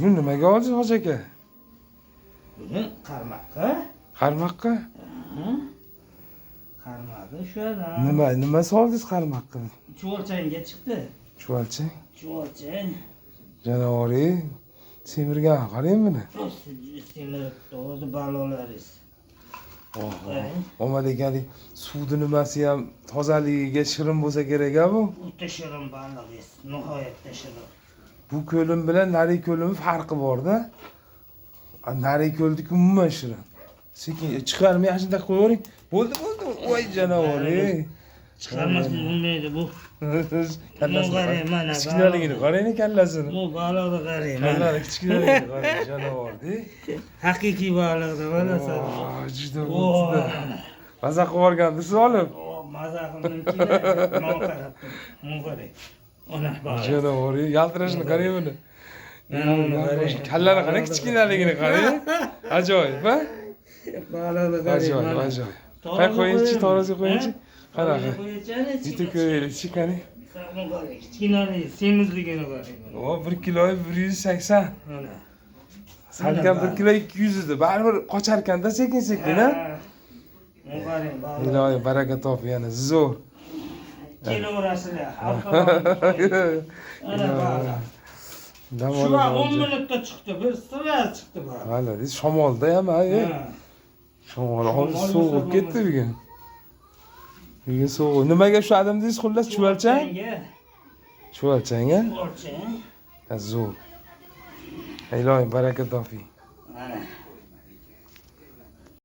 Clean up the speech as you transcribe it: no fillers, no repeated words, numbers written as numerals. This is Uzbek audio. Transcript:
Buni nimaga olsiz hoji aka? Buni qarmoqqa. Qarmoqqa? Qarmoqqa shu adam. Nima soldingiz qarmoqqa? Chuvalchangga chiqdi. Chuvalchang? Chuvalchang. Janovar-ey, semirgan qarang buni. Semiribdi, o'zi balolaringiz. Omadegalik suvni nimasi ham tozaligiga shirin bo'lsa kerak-a bu? O'ta shirin baliqingiz, nihoyatda shirin. Bu ko'lim bilan Nariy ko'lim farqi bor-da. Nariy ko'ldiki umuman shirin. Sekin chiqarmay shunda qo'yavering. Bo'ldi. Voy janovar-ey. Chiqarmaslik bo'lmaydi bu. Kallasini. Kichkinaligini qarang kallasini. Bu baliqni qarang. Kallasi kichkinaligini qarang janovar-de. Haqiqiy baliqda mana sen. Juda bo'ldi. Maza qilib yuborgandisiz olib. Maza qildim-ki, men qarabdim. Men qarang. Ona baliq. Janovar-ey, yaltirashini qarang buni. Kallani qarang, kichkinaligini qarang. Ajoyib, ha? Baliqni qarang. Ajoyib. Qo'yingchi, taroziga qo'yingchi. Qanaqa? Bitta ko'raylik, chiqani. Kichkinalik, semizligini qarang. O 1 kilo 180. Mana. Salkam 1 kilo 200 edi. Baribir qocharkanda sekin-sekin, ha? Men qarang, baliq. Iloyim baraka top yana zo'r. Kelaverasizlar. Ana baliq. Shu 10 minutda chiqdi, bir sira chiqdi baliq. Hala, shamolda ham, ha? Shamol hozir sovuq ketdi bugun. Bugun sovuq. Nimaga shu adamdingiz xullas chuvalchang? Chuvalchang, ha? Chuvalchang. Zo'r. Iloyim baraka toping. Mana.